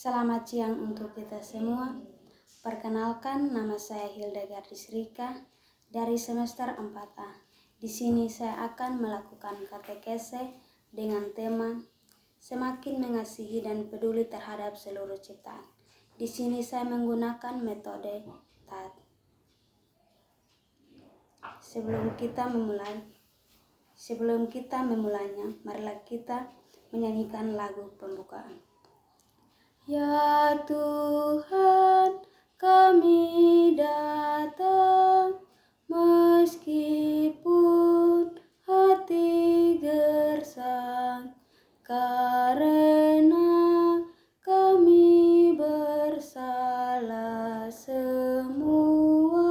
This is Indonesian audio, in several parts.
Selamat siang untuk kita semua. Perkenalkan, nama saya Hilda Gardis Rika dari semester 4A. Di sini saya akan melakukan katekese dengan tema semakin mengasihi dan peduli terhadap seluruh ciptaan. Di sini saya menggunakan metode TAT. Sebelum kita memulainya, marilah kita menyanyikan lagu pembukaan. Ya Tuhan, kami datang meskipun hati gersang, karena kami bersalah semua.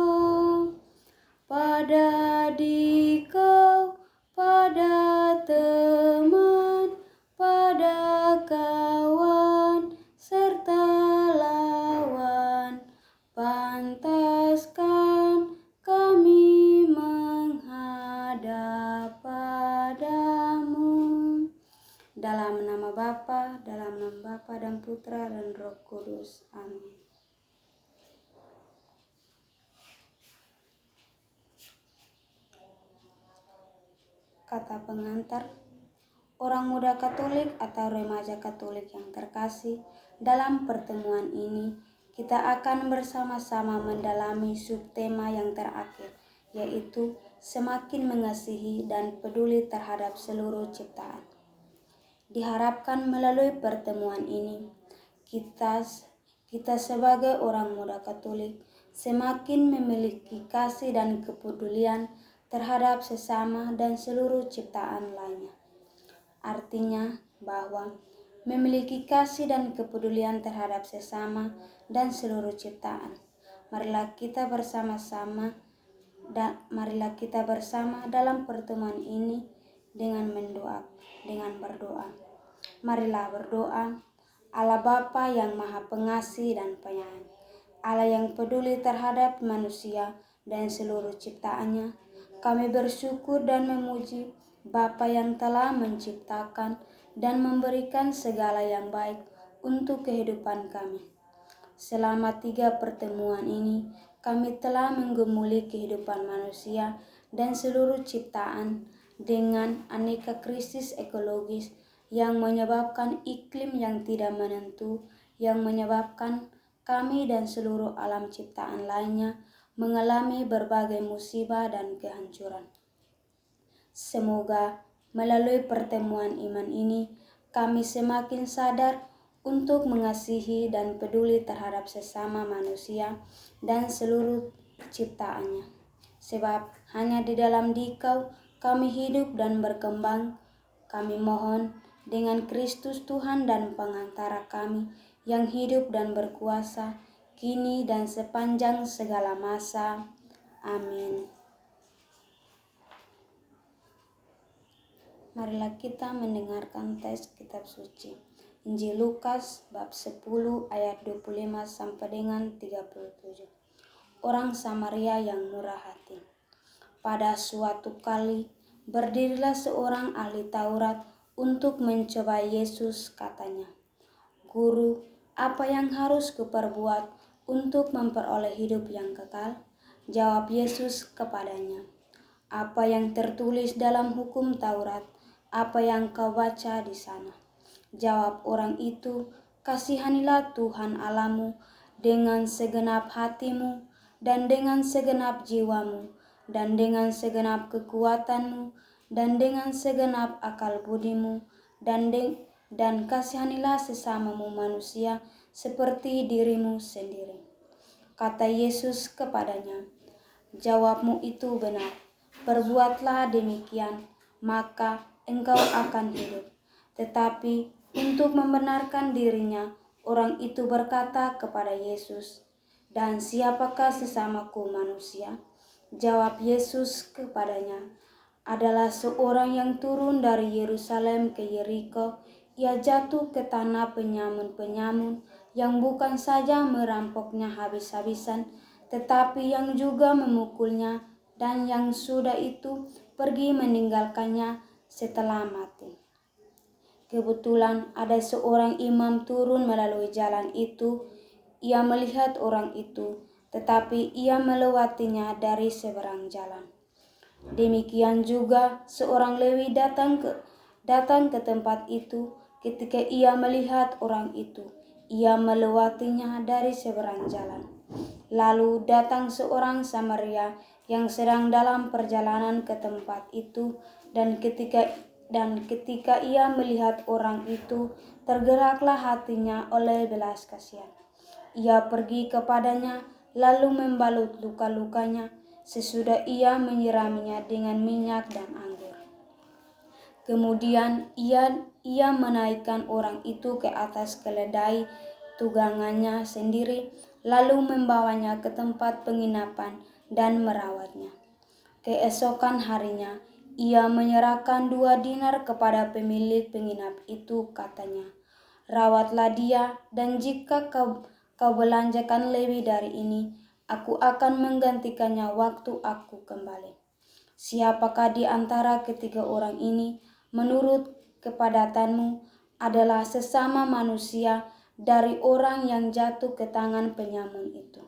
Pada Dikau, pada teman, pada kawan, serta lawan, pantaskan kami menghadap padamu. Dalam nama Bapa dan Putra dan Roh Kudus. Amin. Kata pengantar, orang muda Katolik atau remaja Katolik yang terkasih, dalam pertemuan ini kita akan bersama-sama mendalami subtema yang terakhir, yaitu semakin mengasihi dan peduli terhadap seluruh ciptaan. Diharapkan melalui pertemuan ini, kita sebagai orang muda Katolik semakin memiliki kasih dan kepedulian terhadap sesama dan seluruh ciptaan lainnya. Artinya bahwa memiliki kasih dan kepedulian terhadap sesama dan seluruh ciptaan. Marilah kita bersama dalam pertemuan ini dengan berdoa. Marilah berdoa. Allah Bapa yang Maha Pengasih dan Penyayang, Allah yang peduli terhadap manusia dan seluruh ciptaannya, kami bersyukur dan memuji Bapa yang telah menciptakan dan memberikan segala yang baik untuk kehidupan kami. Selama 3 pertemuan ini, kami telah menggumuli kehidupan manusia dan seluruh ciptaan dengan aneka krisis ekologis yang menyebabkan iklim yang tidak menentu, yang menyebabkan kami dan seluruh alam ciptaan lainnya mengalami berbagai musibah dan kehancuran. Semoga melalui pertemuan iman ini, kami semakin sadar untuk mengasihi dan peduli terhadap sesama manusia dan seluruh ciptaannya. Sebab hanya di dalam Dikau kami hidup dan berkembang. Kami mohon dengan Kristus Tuhan dan pengantara kami yang hidup dan berkuasa kini dan sepanjang segala masa. Amin. Marilah kita mendengarkan teks kitab suci. Injil Lukas bab 10 ayat 25 sampai dengan 37. Orang Samaria yang murah hati. Pada suatu kali berdirilah seorang ahli Taurat untuk mencoba Yesus, katanya, "Guru, apa yang harus kuperbuat untuk memperoleh hidup yang kekal?" Jawab Yesus kepadanya, "Apa yang tertulis dalam hukum Taurat? Apa yang kau baca di sana?" Jawab orang itu, "Kasihanilah Tuhan Allahmu dengan segenap hatimu dan dengan segenap jiwamu dan dengan segenap kekuatanmu dan dengan segenap akal budimu dan kasihanilah sesamamu manusia seperti dirimu sendiri." Kata Yesus kepadanya, "Jawabmu itu benar. Perbuatlah demikian, maka engkau akan hidup." Tetapi untuk membenarkan dirinya, orang itu berkata kepada Yesus, "Dan siapakah sesamaku manusia?" Jawab Yesus kepadanya, "Adalah seorang yang turun dari Yerusalem ke Yeriko. Ia jatuh ke tanah penyamun-penyamun yang bukan saja merampoknya habis-habisan, tetapi yang juga memukulnya, dan yang sudah itu pergi meninggalkannya setelah mati." Kebetulan ada seorang imam turun melalui jalan itu. Ia melihat orang itu, tetapi ia melewatinya dari seberang jalan. Demikian juga seorang Lewi datang ke tempat itu. Ketika ia melihat orang itu, ia melewatinya dari seberang jalan. Lalu datang seorang Samaria yang sedang dalam perjalanan ke tempat itu, dan ketika ia melihat orang itu, tergeraklah hatinya oleh belas kasihan. Ia pergi kepadanya, lalu membalut luka-lukanya. Sesudah ia menyiraminya dengan minyak dan anggur. Kemudian ia menaikkan orang itu ke atas keledai tunggangannya sendiri, lalu membawanya ke tempat penginapan dan merawatnya. Keesokan harinya, ia menyerahkan 2 dinar kepada pemilik penginap itu, katanya, "Rawatlah dia, dan jika kau belanjakan lebih dari ini, aku akan menggantikannya waktu aku kembali." Siapakah di antara ketiga orang ini, menurut kepadatanmu, adalah sesama manusia dari orang yang jatuh ke tangan penyamun itu?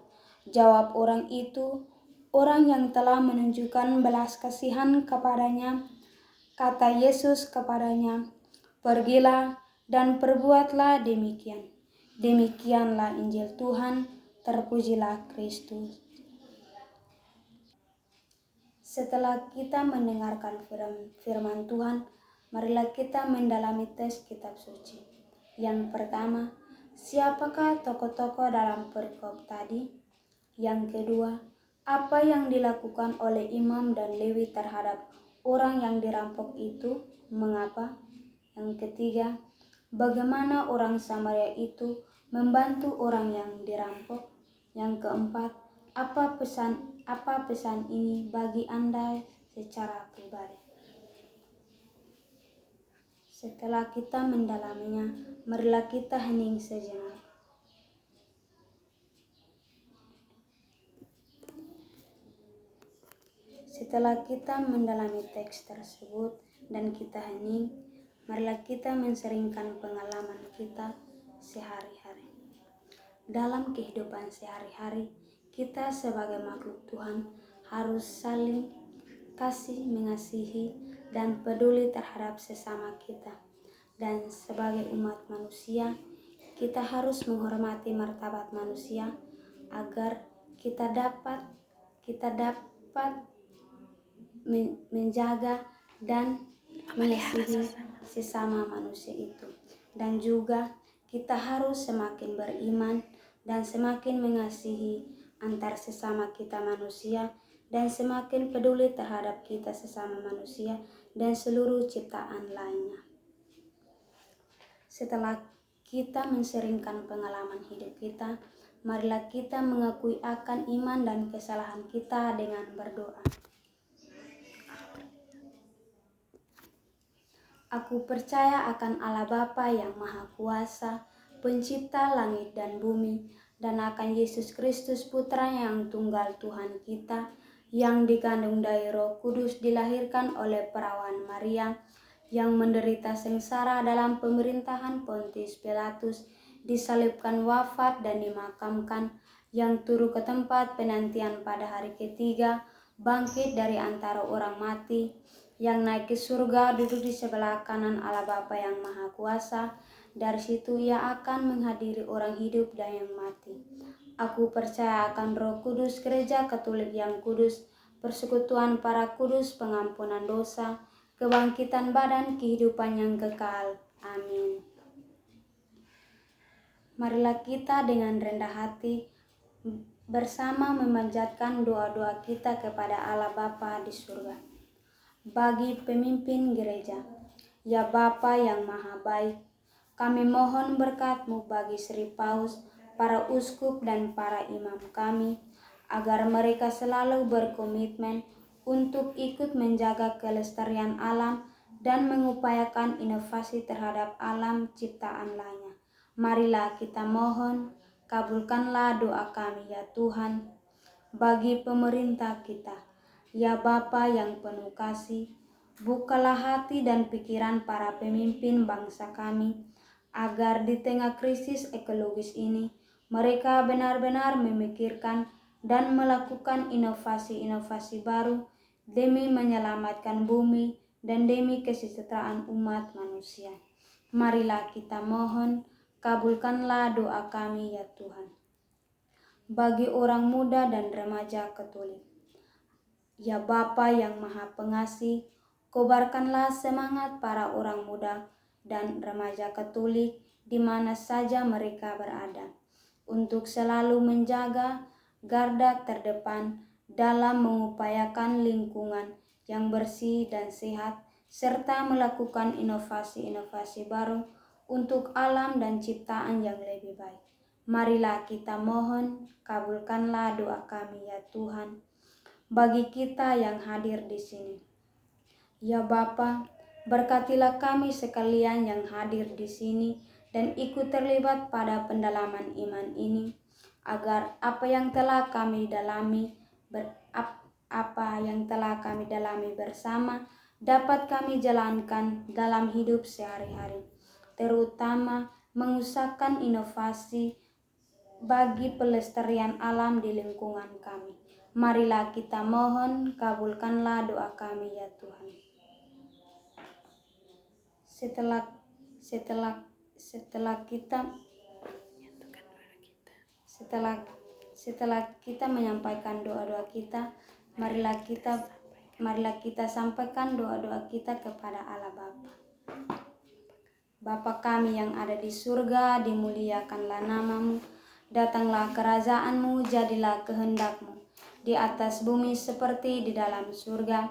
Jawab orang itu, "Orang yang telah menunjukkan belas kasihan kepadanya." Kata Yesus kepadanya, "Pergilah dan perbuatlah demikian." Demikianlah Injil Tuhan, terpujilah Kristus. Setelah kita mendengarkan firman Tuhan, marilah kita mendalami teks kitab suci. Yang pertama, siapakah tokoh-tokoh dalam perikop tadi? Yang kedua, apa yang dilakukan oleh imam dan Lewi terhadap orang yang dirampok itu? Mengapa? Yang ketiga, bagaimana orang Samaria itu membantu orang yang dirampok? Yang keempat, apa pesan ini bagi Anda secara pribadi? Setelah kita mendalaminya, marilah kita hening sejenak. Setelah kita mendalami teks tersebut dan kita hening, marilah kita menseringkan pengalaman kita sehari-hari. Dalam kehidupan sehari-hari, kita sebagai makhluk Tuhan harus saling kasih, mengasihi, dan peduli terhadap sesama kita. Dan sebagai umat manusia, kita harus menghormati martabat manusia agar kita dapat menjaga dan mengasihi sesama manusia itu. Dan juga kita harus semakin beriman dan semakin mengasihi antar sesama kita manusia, dan semakin peduli terhadap kita sesama manusia dan seluruh ciptaan lainnya. Setelah kita menseringkan pengalaman hidup kita, marilah kita mengakui akan iman dan kesalahan kita dengan berdoa. Aku percaya akan Allah Bapa yang Maha Kuasa, Pencipta langit dan bumi, dan akan Yesus Kristus Putra yang tunggal Tuhan kita, yang dikandung dari Roh Kudus, dilahirkan oleh perawan Maria, yang menderita sengsara dalam pemerintahan Pontius Pilatus, disalibkan, wafat, dan dimakamkan, yang turun ke tempat penantian pada hari ketiga, bangkit dari antara orang mati, yang naik ke surga, duduk di sebelah kanan Allah Bapa yang Maha Kuasa. Dari situ ia akan menghadiri orang hidup dan yang mati. Aku percaya akan Roh Kudus, Gereja Katolik yang kudus, persekutuan para kudus, pengampunan dosa, kebangkitan badan, kehidupan yang kekal. Amin. Marilah kita dengan rendah hati bersama memanjatkan doa-doa kita kepada Allah Bapa di surga. Bagi pemimpin gereja, ya Bapa yang Maha Baik, kami mohon berkat-Mu bagi Sri Paus, para uskup dan para imam kami, agar mereka selalu berkomitmen untuk ikut menjaga kelestarian alam dan mengupayakan inovasi terhadap alam ciptaan lainnya. Marilah kita mohon, kabulkanlah doa kami ya Tuhan. Bagi pemerintah kita, ya Bapa yang penuh kasih, Bukalah hati dan pikiran para pemimpin bangsa kami, agar di tengah krisis ekologis ini, mereka benar-benar memikirkan dan melakukan inovasi-inovasi baru demi menyelamatkan bumi dan demi kesejahteraan umat manusia. Marilah kita mohon, kabulkanlah doa kami ya Tuhan. Bagi orang muda dan remaja Katolik, ya Bapa yang Maha Pengasih, kobarkanlah semangat para orang muda dan remaja Katolik di mana saja mereka berada, untuk selalu menjaga garda terdepan dalam mengupayakan lingkungan yang bersih dan sehat, serta melakukan inovasi-inovasi baru untuk alam dan ciptaan yang lebih baik. Marilah kita mohon, kabulkanlah doa kami ya Tuhan. Bagi kita yang hadir di sini, ya Bapa, berkatilah kami sekalian yang hadir di sini dan ikut terlibat pada pendalaman iman ini, agar apa yang telah kami dalami bersama dapat kami jalankan dalam hidup sehari-hari, terutama mengusahakan inovasi bagi pelestarian alam di lingkungan kami. Marilah kita mohon, kabulkanlah doa kami ya Tuhan. Setelah kita menyampaikan doa-doa kita, marilah kita sampaikan doa-doa kita kepada Allah Bapa. Bapa kami yang ada di surga, dimuliakanlah namamu, datanglah kerajaanmu, jadilah kehendakmu di atas bumi seperti di dalam surga.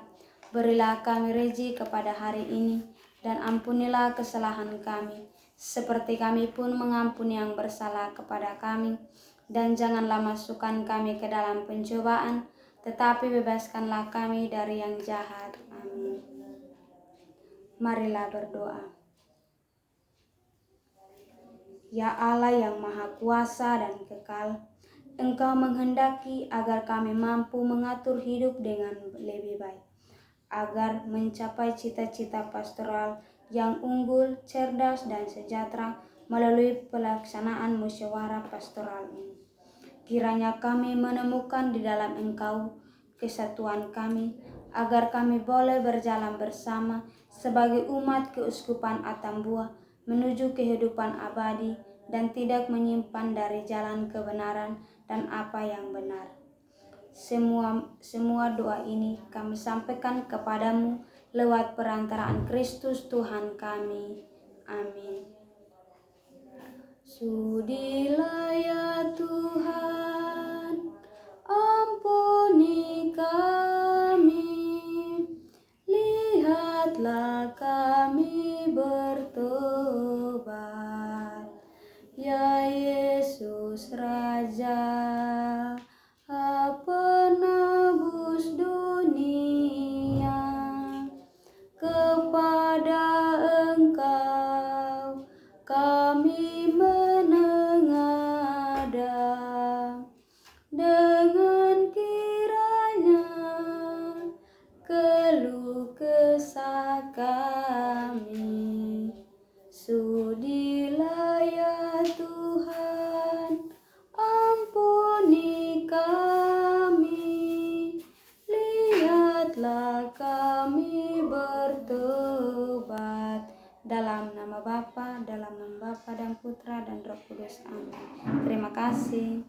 Berilah kami rezeki kepada hari ini, dan ampunilah kesalahan kami, seperti kami pun mengampuni yang bersalah kepada kami. Dan janganlah masukkan kami ke dalam pencobaan, tetapi bebaskanlah kami dari yang jahat. Amin. Marilah berdoa. Ya Allah yang Maha Kuasa dan Kekal, Engkau menghendaki agar kami mampu mengatur hidup dengan lebih baik, agar mencapai cita-cita pastoral yang unggul, cerdas, dan sejahtera melalui pelaksanaan musyawarah pastoral ini. Kiranya kami menemukan di dalam Engkau kesatuan kami, agar kami boleh berjalan bersama sebagai umat keuskupan Atambua menuju kehidupan abadi dan tidak menyimpan dari jalan kebenaran dan apa yang benar. Semua doa ini kami sampaikan kepadamu lewat perantaraan Kristus Tuhan kami. Amin. Sudilah ya Tuhan, ampuni kami, lihatlah kami bertobat. Ya Yesus Raja, penebus dunia, kepada Engkau kami menengadah, dengan kiranya keluh kesah kami. Sudilah ya Tuhan, ampuni kami, lihatlah kami bertobat. Dalam nama Bapa dan Putra dan Roh Kudus. Amin. Terima kasih.